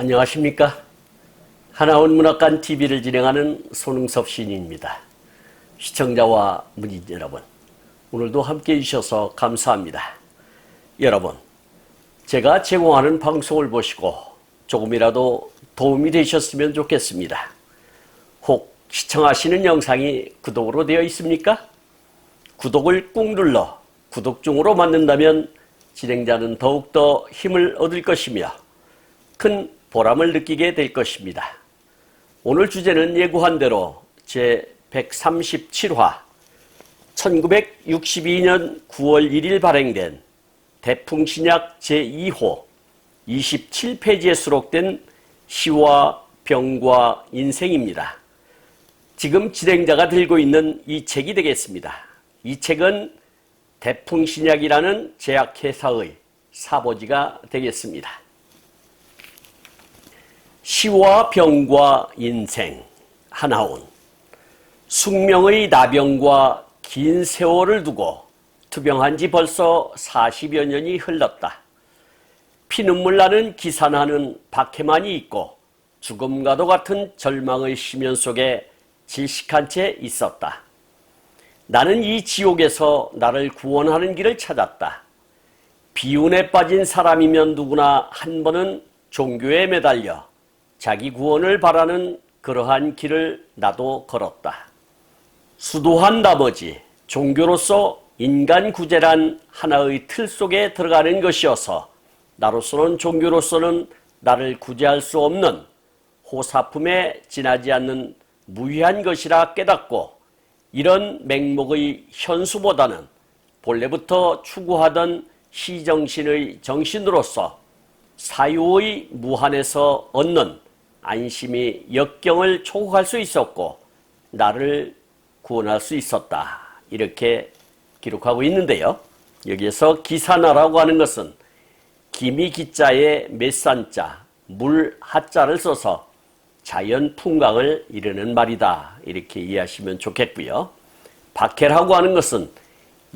안녕하십니까? 하나원 문학관 TV를 진행하는 손흥섭 시인입니다. 시청자와 문인 여러분, 오늘도 함께해 주셔서 감사합니다. 여러분, 제가 제공하는 방송을 보시고 조금이라도 도움이 되셨으면 좋겠습니다. 혹 시청하시는 영상이 구독으로 되어 있습니까? 구독을 꾹 눌러 구독 중으로 만든다면 진행자는 더욱더 힘을 얻을 것이며 큰 보람을 느끼게 될 것입니다. 오늘 주제는 예고한 대로 제137화 1962년 9월 1일 발행된 대풍신약 제2호 27페이지에 수록된 시와 병과 인생입니다. 지금 진행자가 들고 있는 이 책이 되겠습니다. 이 책은 대풍신약이라는 제약회사의 사보지가 되겠습니다. 시와 병과 인생, 하나온. 숙명의 나병과 긴 세월을 두고 투병한 지 벌써 40여 년이 흘렀다. 피눈물 나는 기산하는 박해만이 있고 죽음과도 같은 절망의 심연 속에 질식한 채 있었다. 나는 이 지옥에서 나를 구원하는 길을 찾았다. 비운에 빠진 사람이면 누구나 한 번은 종교에 매달려 자기 구원을 바라는 그러한 길을 나도 걸었다. 수도한 나머지 종교로서 인간 구제란 하나의 틀 속에 들어가는 것이어서 나로서는 종교로서는 나를 구제할 수 없는 호사품에 지나지 않는 무의한 것이라 깨닫고 이런 맹목의 현수보다는 본래부터 추구하던 시정신의 정신으로서 사유의 무한에서 얻는 안심이 역경을 초국할 수 있었고 나를 구원할 수 있었다. 이렇게 기록하고 있는데요. 여기에서 기사나라고 하는 것은 기미 기자에 몇산자, 물 하자를 써서 자연 풍광을 이르는 말이다. 이렇게 이해하시면 좋겠고요. 박해라고 하는 것은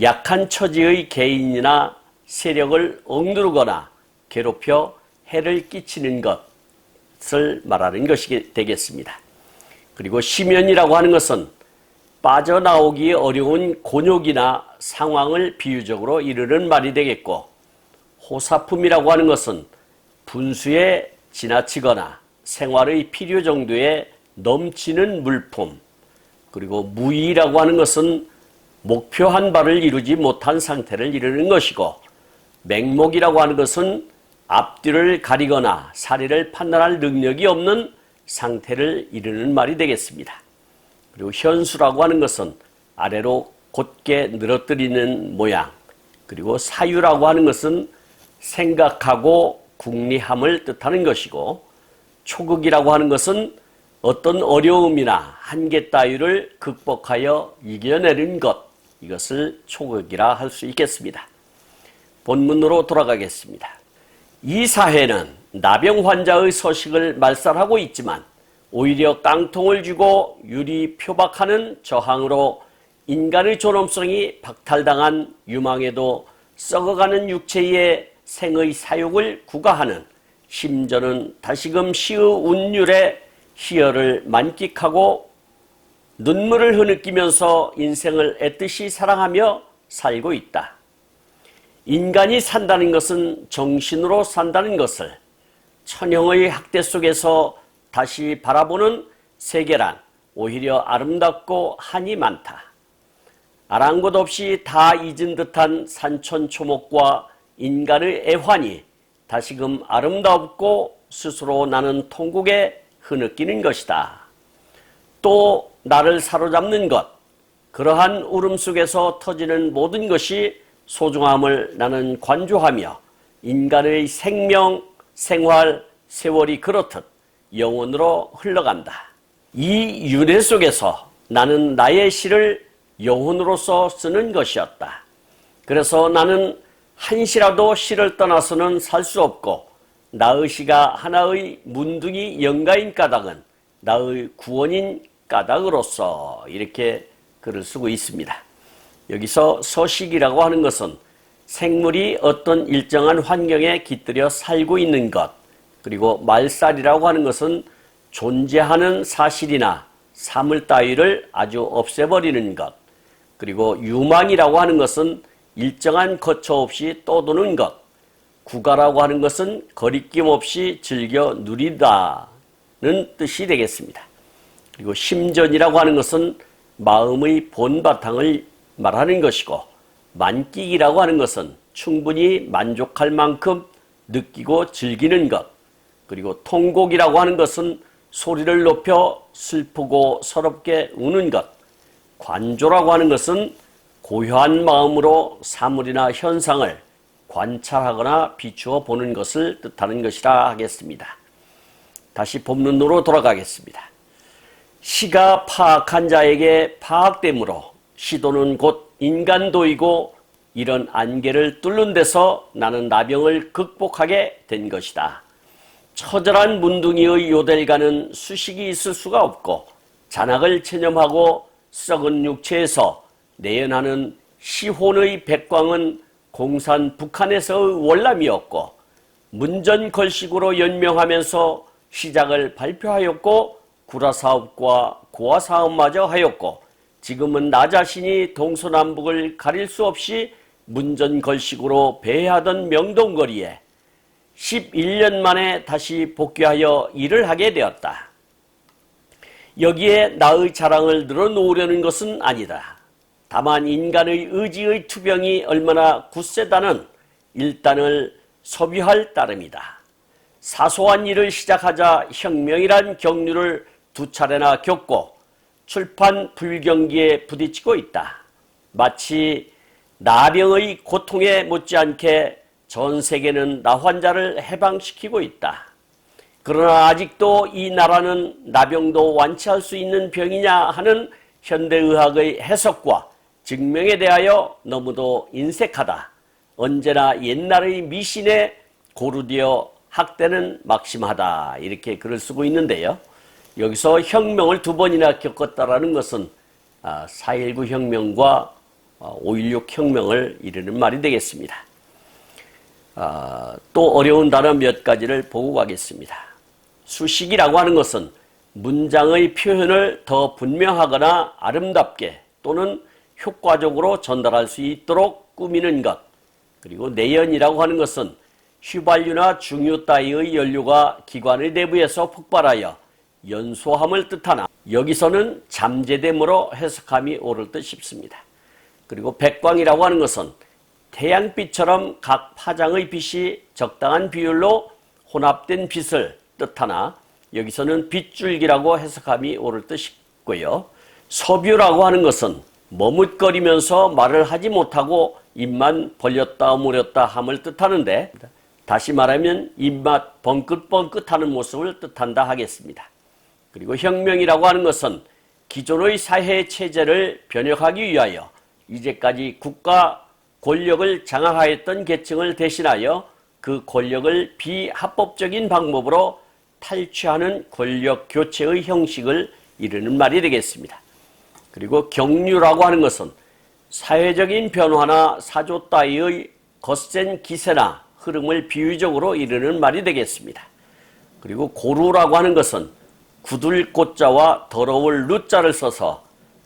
약한 처지의 개인이나 세력을 억누르거나 괴롭혀 해를 끼치는 것을 말하는 것이 되겠습니다. 그리고 시면이라고 하는 것은 빠져나오기 어려운 곤욕이나 상황을 비유적으로 이르는 말이 되겠고, 호사품이라고 하는 것은 분수에 지나치거나 생활의 필요 정도에 넘치는 물품, 그리고 무의라고 하는 것은 목표한 바를 이루지 못한 상태를 이루는 것이고, 맹목이라고 하는 것은 앞뒤를 가리거나 사리를 판단할 능력이 없는 상태를 이루는 말이 되겠습니다. 그리고 현수라고 하는 것은 아래로 곧게 늘어뜨리는 모양, 그리고 사유라고 하는 것은 생각하고 궁리함을 뜻하는 것이고, 초극이라고 하는 것은 어떤 어려움이나 한계 따위를 극복하여 이겨내는 것, 이것을 초극이라 할 수 있겠습니다. 본문으로 돌아가겠습니다. 이 사회는 나병 환자의 서식을 말살하고 있지만 오히려 깡통을 쥐고 유리 표박하는 저항으로 인간의 존엄성이 박탈당한 유망에도 썩어가는 육체의 생의 사욕을 구가하는 심전은 다시금 시의 운율의 희열을 만끽하고 눈물을 흐느끼면서 인생을 애뜻이 사랑하며 살고 있다. 인간이 산다는 것은 정신으로 산다는 것을 천형의 학대 속에서 다시 바라보는 세계란 오히려 아름답고 한이 많다. 아랑곳 없이 다 잊은 듯한 산천초목과 인간의 애환이 다시금 아름답고 스스로 나는 통곡에 흐느끼는 것이다. 또 나를 사로잡는 것, 그러한 울음 속에서 터지는 모든 것이 소중함을 나는 관조하며 인간의 생명, 생활, 세월이 그렇듯 영혼으로 흘러간다. 이 윤회 속에서 나는 나의 시를 영혼으로서 쓰는 것이었다. 그래서 나는 한시라도 시를 떠나서는 살 수 없고 나의 시가 하나의 문둥이 영가인 까닭은 나의 구원인 까닭으로서 이렇게 글을 쓰고 있습니다. 여기서 서식이라고 하는 것은 생물이 어떤 일정한 환경에 깃들여 살고 있는 것, 그리고 말살이라고 하는 것은 존재하는 사실이나 사물 따위를 아주 없애버리는 것. 그리고 유망이라고 하는 것은 일정한 거처 없이 떠도는 것. 구가라고 하는 것은 거리낌 없이 즐겨 누리다는 뜻이 되겠습니다. 그리고 심전이라고 하는 것은 마음의 본바탕을 말하는 것이고, 만끽이라고 하는 것은 충분히 만족할 만큼 느끼고 즐기는 것. 그리고 통곡이라고 하는 것은 소리를 높여 슬프고 서럽게 우는 것. 관조라고 하는 것은 고요한 마음으로 사물이나 현상을 관찰하거나 비추어 보는 것을 뜻하는 것이라 하겠습니다. 다시 본문으로 돌아가겠습니다. 시가 파악한 자에게 파악됨으로 시도는 곧 인간도이고 이런 안개를 뚫는 데서 나는 나병을 극복하게 된 것이다. 처절한 문둥이의 요델가는 수식이 있을 수가 없고 잔악을 체념하고 썩은 육체에서 내연하는 시혼의 백광은 공산 북한에서의 월남이었고 문전걸식으로 연명하면서 시작을 발표하였고 구라사업과 고아사업마저 하였고 지금은 나 자신이 동서남북을 가릴 수 없이 문전걸식으로 배회하던 명동거리에 11년 만에 다시 복귀하여 일을 하게 되었다. 여기에 나의 자랑을 늘어놓으려는 것은 아니다. 다만 인간의 의지의 투병이 얼마나 굳세다는 일단을 소비할 따름이다. 사소한 일을 시작하자 혁명이란 격류를 두 차례나 겪고 출판 불경기에 부딪히고 있다. 마치 나병의 고통에 못지않게 전 세계는 나 환자를 해방시키고 있다. 그러나 아직도 이 나라는 나병도 완치할 수 있는 병이냐 하는 현대의학의 해석과 증명에 대하여 너무도 인색하다. 언제나 옛날의 미신에 고루되어 학대는 막심하다. 이렇게 글을 쓰고 있는데요. 여기서 혁명을 두 번이나 겪었다라는 것은 4.19 혁명과 5.16 혁명을 이르는 말이 되겠습니다. 또 어려운 단어 몇 가지를 보고 가겠습니다. 수식이라고 하는 것은 문장의 표현을 더 분명하거나 아름답게 또는 효과적으로 전달할 수 있도록 꾸미는 것. 그리고 내연이라고 하는 것은 휘발유나 중유 따위의 연료가 기관의 내부에서 폭발하여 연소함을 뜻하나 여기서는 잠재됨으로 해석함이 옳을 듯 싶습니다. 그리고 백광이라고 하는 것은 태양빛처럼 각 파장의 빛이 적당한 비율로 혼합된 빛을 뜻하나 여기서는 빗줄기라고 해석함이 옳을 듯 싶고요. 서뷰라고 하는 것은 머뭇거리면서 말을 하지 못하고 입만 벌렸다 오므렸다 함을 뜻하는데 다시 말하면 입맛 벙긋벙긋하는 모습을 뜻한다 하겠습니다. 그리고 혁명이라고 하는 것은 기존의 사회 체제를 변혁하기 위하여 이제까지 국가 권력을 장악하였던 계층을 대신하여 그 권력을 비합법적인 방법으로 탈취하는 권력 교체의 형식을 이르는 말이 되겠습니다. 그리고 경류라고 하는 것은 사회적인 변화나 사조 따위의 거센 기세나 흐름을 비유적으로 이르는 말이 되겠습니다. 그리고 고루라고 하는 것은 굳을 꽃자와 더러울 루자를 써서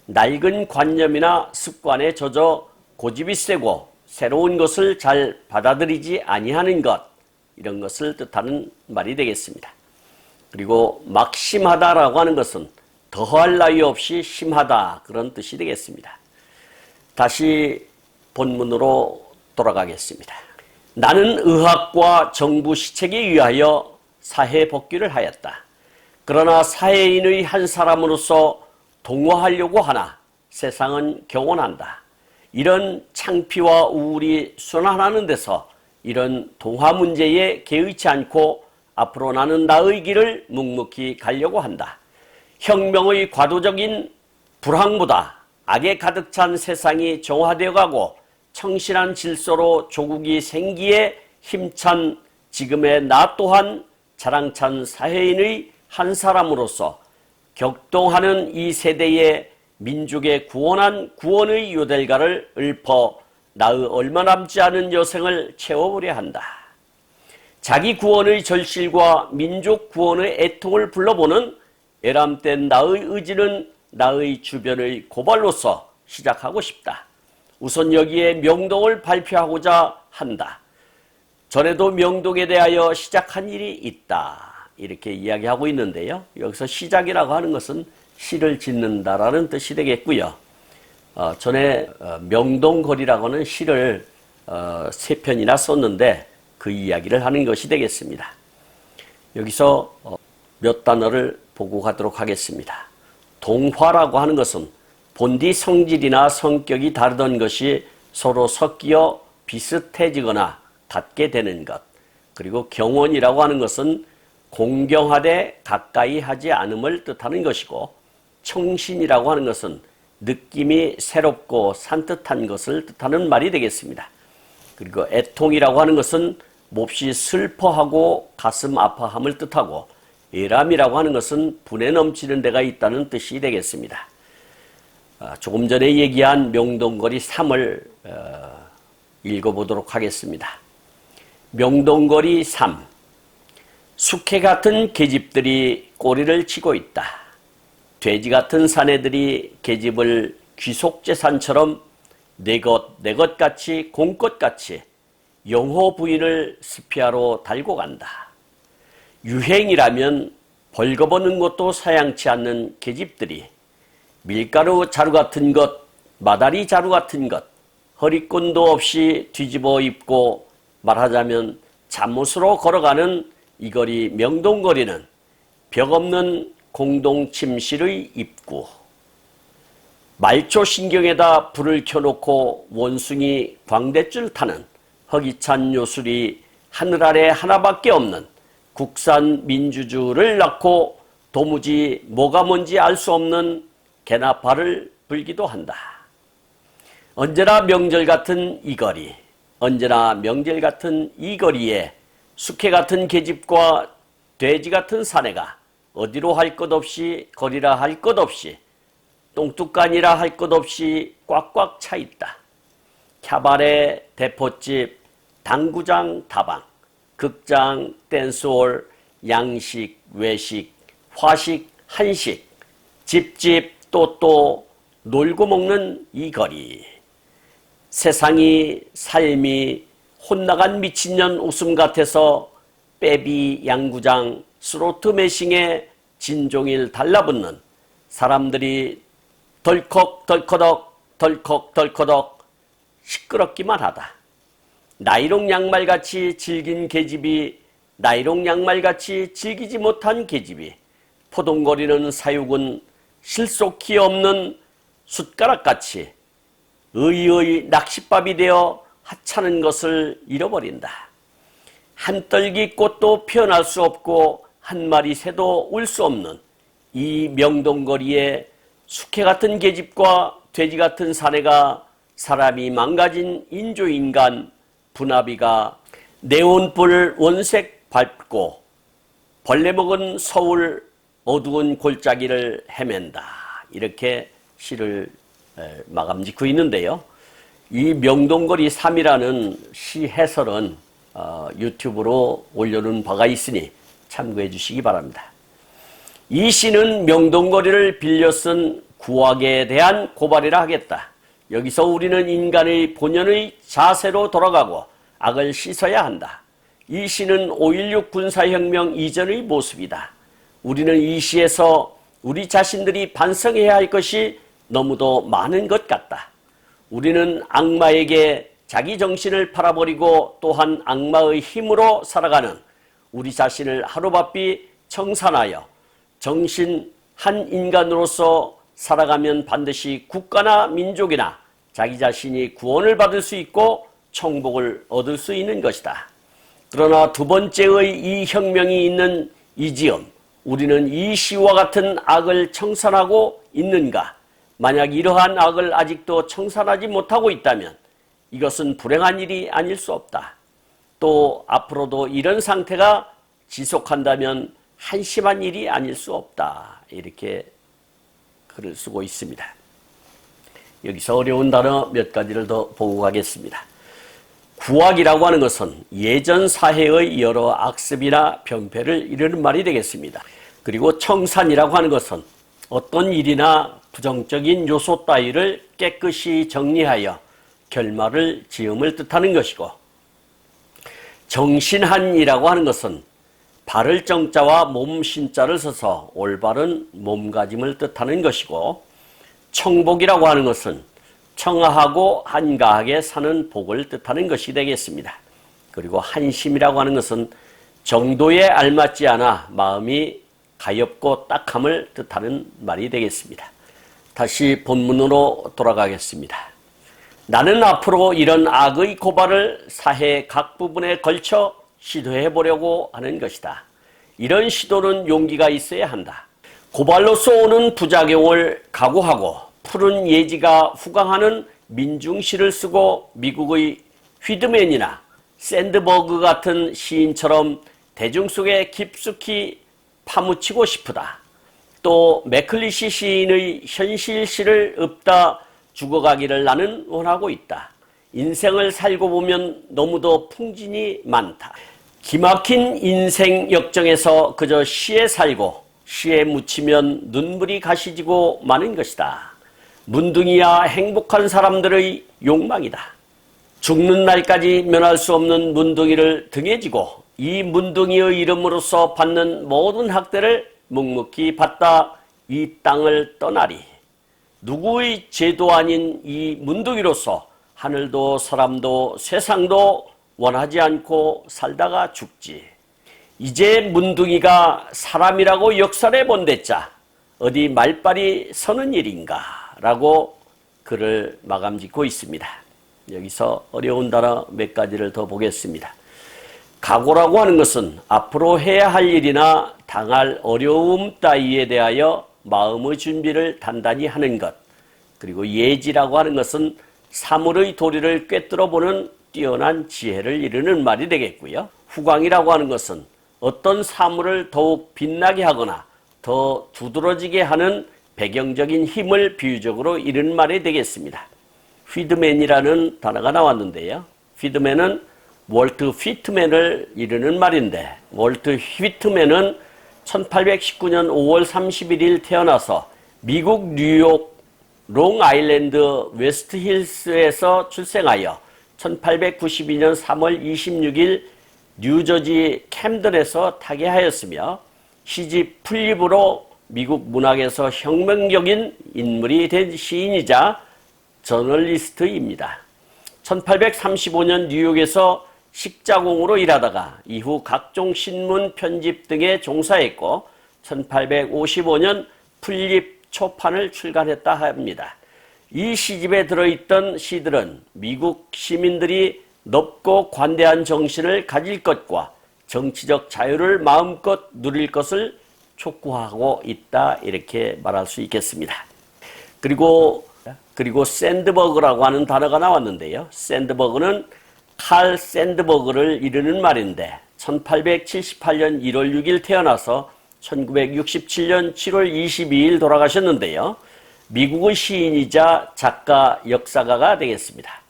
낡은 관념이나 습관에 젖어 고집이 세고 새로운 것을 잘 받아들이지 아니하는 것, 이런 것을 뜻하는 말이 되겠습니다. 그리고 막심하다라고 하는 것은 더할 나위 없이 심하다, 그런 뜻이 되겠습니다. 다시 본문으로 돌아가겠습니다. 나는 의학과 정부 시책에 의하여 사회 복귀를 하였다. 그러나 사회인의 한 사람으로서 동화하려고 하나 세상은 경원한다. 이런 창피와 우울이 순환하는 데서 이런 동화 문제에 개의치 않고 앞으로 나는 나의 길을 묵묵히 가려고 한다. 혁명의 과도적인 불황보다 악에 가득 찬 세상이 정화되어 가고 청실한 질서로 조국이 생기에 힘찬 지금의 나 또한 자랑찬 사회인의 한 사람으로서 격동하는 이 세대의 민족의 구원한 구원의 요델가를 읊어 나의 얼마 남지 않은 여생을 채워보려 한다. 자기 구원의 절실과 민족 구원의 애통을 불러보는 에람된 나의 의지는 나의 주변의 고발로서 시작하고 싶다. 우선 여기에 명동을 발표하고자 한다. 전에도 명동에 대하여 시작한 일이 있다. 이렇게 이야기하고 있는데요. 여기서 시작이라고 하는 것은 시를 짓는다라는 뜻이 되겠고요. 전에 명동거리라고 하는 시를 3편이나 썼는데 그 이야기를 하는 것이 되겠습니다. 여기서 몇 단어를 보고 가도록 하겠습니다. 동화라고 하는 것은 본디 성질이나 성격이 다르던 것이 서로 섞여 비슷해지거나 같게 되는 것. 그리고 경원이라고 하는 것은 공경하되 가까이 하지 않음을 뜻하는 것이고, 청신이라고 하는 것은 느낌이 새롭고 산뜻한 것을 뜻하는 말이 되겠습니다. 그리고 애통이라고 하는 것은 몹시 슬퍼하고 가슴 아파함을 뜻하고, 에람이라고 하는 것은 분에 넘치는 데가 있다는 뜻이 되겠습니다. 조금 전에 얘기한 명동거리 3을 읽어보도록 하겠습니다. 명동거리 3. 숙회 같은 계집들이 꼬리를 치고 있다. 돼지 같은 사내들이 계집을 귀속재산처럼 내 것 같이 공것 같이 영호 부인을 스피아로 달고 간다. 유행이라면 벌거벗는 것도 사양치 않는 계집들이 밀가루 자루 같은 것, 마다리 자루 같은 것, 허리끈도 없이 뒤집어 입고 말하자면 잠옷으로 걸어가는 이 거리 명동거리는 벽 없는 공동 침실의 입구. 말초 신경에다 불을 켜놓고 원숭이 광대줄 타는 허기찬 요술이 하늘 아래 하나밖에 없는 국산 민주주의를 낳고 도무지 뭐가 뭔지 알 수 없는 개나 발을 불기도 한다. 언제나 명절 같은 이 거리, 언제나 명절 같은 이 거리에 숙회 같은 계집과 돼지 같은 사내가 어디로 할 것 없이 거리라 할 것 없이 똥뚝간이라 할 것 없이 꽉꽉 차 있다. 캬바레, 대포집, 당구장, 다방, 극장, 댄스홀, 양식, 외식, 화식, 한식, 집집, 또 놀고 먹는 이 거리. 세상이 삶이 혼나간 미친년 웃음 같아서 빼비 양구장 스로트 매싱에 진종일 달라붙는 사람들이 덜컥덜커덕 덜컥덜커덕 시끄럽기만 하다. 나이롱 양말같이 질긴 계집이 나이롱 양말같이 질기지 못한 계집이 포동거리는 사육은 실속히 없는 숟가락같이 의의 낚싯밥이 되어 하찮은 것을 잃어버린다. 한떨기 꽃도 피어날 수 없고 한 마리 새도 울 수 없는 이 명동거리에 숙회 같은 계집과 돼지 같은 사내가 사람이 망가진 인조인간 분화비가 네온불 원색 밟고 벌레 먹은 서울 어두운 골짜기를 헤맨다. 이렇게 시를 마감 짓고 있는데요. 이 명동거리 3이라는 시 해설은 유튜브로 올려놓은 바가 있으니 참고해 주시기 바랍니다. 이 시는 명동거리를 빌려 쓴 구악에 대한 고발이라 하겠다. 여기서 우리는 인간의 본연의 자세로 돌아가고 악을 씻어야 한다. 이 시는 5.16 군사혁명 이전의 모습이다. 우리는 이 시에서 우리 자신들이 반성해야 할 것이 너무도 많은 것 같다. 우리는 악마에게 자기 정신을 팔아버리고 또한 악마의 힘으로 살아가는 우리 자신을 하루바삐 청산하여 정신 한 인간으로서 살아가면 반드시 국가나 민족이나 자기 자신이 구원을 받을 수 있고 청복을 얻을 수 있는 것이다. 그러나 두 번째의 이 혁명이 있는 이 즈음 우리는 이 시와 같은 악을 청산하고 있는가? 만약 이러한 악을 아직도 청산하지 못하고 있다면 이것은 불행한 일이 아닐 수 없다. 또 앞으로도 이런 상태가 지속한다면 한심한 일이 아닐 수 없다. 이렇게 글을 쓰고 있습니다. 여기서 어려운 단어 몇 가지를 더 보고 가겠습니다. 구악이라고 하는 것은 예전 사회의 여러 악습이나 병폐를 이르는 말이 되겠습니다. 그리고 청산이라고 하는 것은 어떤 일이나 부정적인 요소 따위를 깨끗이 정리하여 결말을 지음을 뜻하는 것이고, 정신한이라고 하는 것은 바를 정자와 몸 신자를 써서 올바른 몸가짐을 뜻하는 것이고, 청복이라고 하는 것은 청아하고 한가하게 사는 복을 뜻하는 것이 되겠습니다. 그리고 한심이라고 하는 것은 정도에 알맞지 않아 마음이 가엽고 딱함을 뜻하는 말이 되겠습니다. 다시 본문으로 돌아가겠습니다. 나는 앞으로 이런 악의 고발을 사회 각 부분에 걸쳐 시도해 보려고 하는 것이다. 이런 시도는 용기가 있어야 한다. 고발로서 오는 부작용을 각오하고 푸른 예지가 후광하는 민중시를 쓰고 미국의 휘드맨이나 샌드버그 같은 시인처럼 대중 속에 깊숙이 파묻히고 싶으다. 또 맥클리시 시인의 현실시를 읊다 죽어가기를 나는 원하고 있다. 인생을 살고 보면 너무도 풍진이 많다. 기막힌 인생 역정에서 그저 시에 살고 시에 묻히면 눈물이 가시지고 마는 것이다. 문둥이야 행복한 사람들의 욕망이다. 죽는 날까지 면할 수 없는 문둥이를 등에 지고 이 문둥이의 이름으로서 받는 모든 학대를 묵묵히 받다 이 땅을 떠나리. 누구의 죄도 아닌 이 문둥이로서 하늘도 사람도 세상도 원하지 않고 살다가 죽지. 이제 문둥이가 사람이라고 역설해 본댔자 어디 말빨이 서는 일인가 라고 글을 마감 짓고 있습니다. 여기서 어려운 단어 몇 가지를 더 보겠습니다. 각오라고 하는 것은 앞으로 해야 할 일이나 당할 어려움 따위에 대하여 마음의 준비를 단단히 하는 것. 그리고 예지라고 하는 것은 사물의 도리를 꿰뚫어 보는 뛰어난 지혜를 이루는 말이 되겠고요. 후광이라고 하는 것은 어떤 사물을 더욱 빛나게 하거나 더 두드러지게 하는 배경적인 힘을 비유적으로 이루는 말이 되겠습니다. 휘드맨이라는 단어가 나왔는데요. 휘드맨은 월트 휘트맨을 이루는 말인데, 월트 휘트맨은 1819년 5월 31일 태어나서 미국 뉴욕 롱아일랜드 웨스트힐스에서 출생하여 1892년 3월 26일 뉴저지 캠든에서 타계하였으며 시집 풀립으로 미국 문학에서 혁명적인 인물이 된 시인이자 저널리스트입니다. 1835년 뉴욕에서 식자공으로 일하다가 이후 각종 신문 편집 등에 종사했고 1855년 풀립 초판을 출간했다 합니다. 이 시집에 들어있던 시들은 미국 시민들이 넓고 관대한 정신을 가질 것과 정치적 자유를 마음껏 누릴 것을 촉구하고 있다, 이렇게 말할 수 있겠습니다. 그리고 샌드버그라고 하는 단어가 나왔는데요. 샌드버그는 칼 샌드버그를 이르는 말인데 1878년 1월 6일 태어나서 1967년 7월 22일 돌아가셨는데요. 미국의 시인이자 작가, 역사가가 되겠습니다.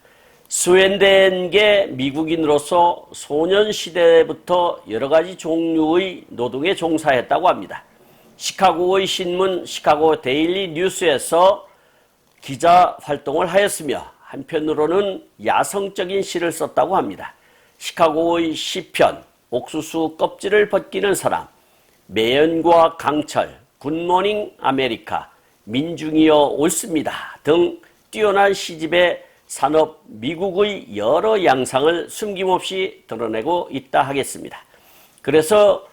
스웨덴계 미국인으로서 소년시대부터 여러 가지 종류의 노동에 종사했다고 합니다. 시카고의 신문 시카고 데일리 뉴스에서 기자 활동을 하였으며 한편으로는 야성적인 시를 썼다고 합니다. 시카고의 시편, 옥수수 껍질을 벗기는 사람, 매연과 강철, 굿모닝 아메리카, 민중이여 옳습니다 등 뛰어난 시집의 산업 미국의 여러 양상을 숨김없이 드러내고 있다 하겠습니다. 그래서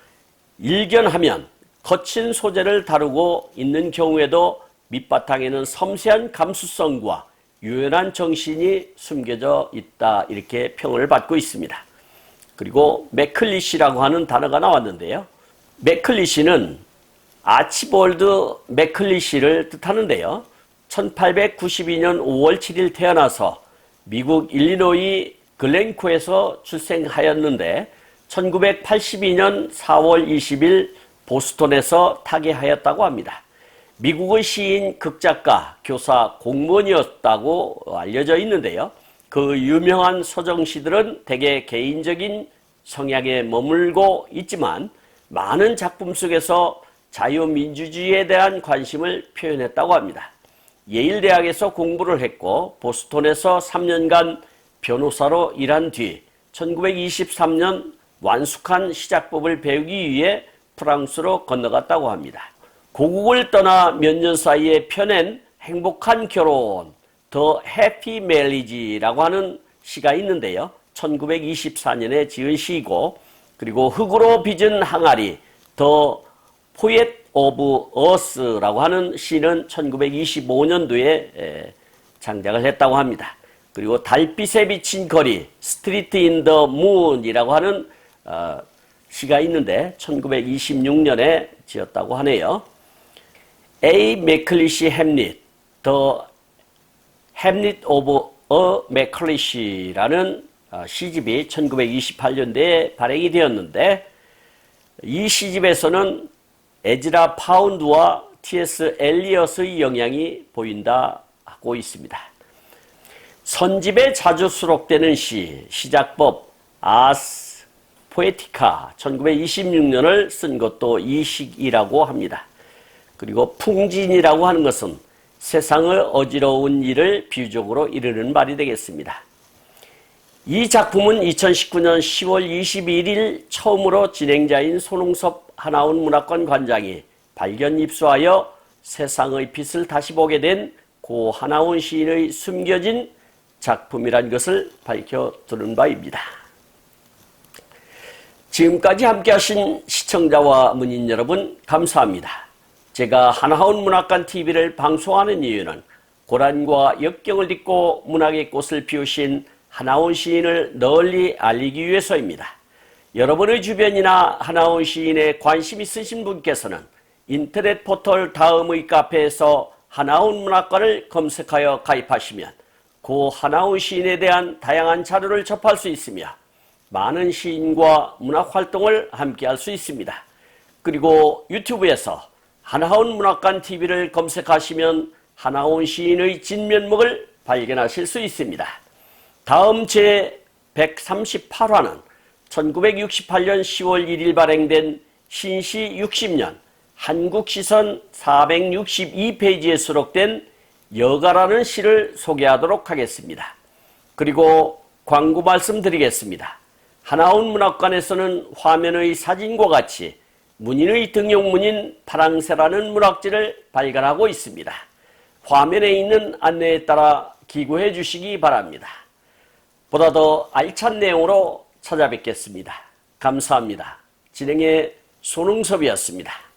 일견하면 거친 소재를 다루고 있는 경우에도 밑바탕에는 섬세한 감수성과 유연한 정신이 숨겨져 있다, 이렇게 평을 받고 있습니다. 그리고 맥클리시라고 하는 단어가 나왔는데요. 맥클리시는 아치볼드 맥클리시를 뜻하는데요. 1892년 5월 7일 태어나서 미국 일리노이 글렌코에서 출생하였는데 1982년 4월 20일 보스턴에서 타계하였다고 합니다. 미국의 시인, 극작가, 교사, 공무원이었다고 알려져 있는데요. 그 유명한 서정시들은 대개 개인적인 성향에 머물고 있지만 많은 작품 속에서 자유민주주의에 대한 관심을 표현했다고 합니다. 예일대학에서 공부를 했고 보스턴에서 3년간 변호사로 일한 뒤 1923년 완숙한 시작법을 배우기 위해 프랑스로 건너갔다고 합니다. 고국을 떠나 몇 년 사이에 펴낸 행복한 결혼, 더 해피 메리지라고 하는 시가 있는데요. 1924년에 지은 시이고, 그리고 흙으로 빚은 항아리, 더 포엣 오브 어스라고 하는 시는 1925년도에 창작을 했다고 합니다. 그리고 달빛에 비친 거리, 스트리트 인 더 문이라고 하는 시가 있는데 1926년에 지었다고 하네요. A. 맥클리시 햄릿, 더 햄릿 오브 어 맥클리시라는 시집이 1928년도에 발행이 되었는데 이 시집에서는 에즈라 파운드와 T.S. 엘리엇의 영향이 보인다고 있습니다. 선집에 자주 수록되는 시, 시작법 아스 포에티카 1926년을 쓴 것도 이 시이라고 합니다. 그리고 풍진이라고 하는 것은 세상의 어지러운 일을 비유적으로 이르는 말이 되겠습니다. 이 작품은 2019년 10월 21일 처음으로 진행자인 손흥섭 하나원 문학관 관장이 발견 입수하여 세상의 빛을 다시 보게 된 고 하나원 시인의 숨겨진 작품이란 것을 밝혀두는 바입니다. 지금까지 함께하신 시청자와 문인 여러분 감사합니다. 제가 하나원 문학관 TV를 방송하는 이유는 고란과 역경을 딛고 문학의 꽃을 피우신 하나원 시인을 널리 알리기 위해서입니다. 여러분의 주변이나 하나원 시인에 관심 있으신 분께서는 인터넷 포털 다음의 카페에서 하나원 문학관을 검색하여 가입하시면 고 하나원 시인에 대한 다양한 자료를 접할 수 있으며 많은 시인과 문학 활동을 함께 할 수 있습니다. 그리고 유튜브에서 하나원 문학관 TV를 검색하시면 하나원 시인의 진면목을 발견하실 수 있습니다. 다음 제 138화는 1968년 10월 1일 발행된 신시 60년 한국시선 462페이지에 수록된 여가라는 시를 소개하도록 하겠습니다. 그리고 광고 말씀드리겠습니다. 하나원 문학관에서는 화면의 사진과 같이 문인의 등용문인 파랑새라는 문학지를 발간하고 있습니다. 화면에 있는 안내에 따라 기고해 주시기 바랍니다. 보다 더 알찬 내용으로 찾아뵙겠습니다. 감사합니다. 진행의 손흥섭이었습니다.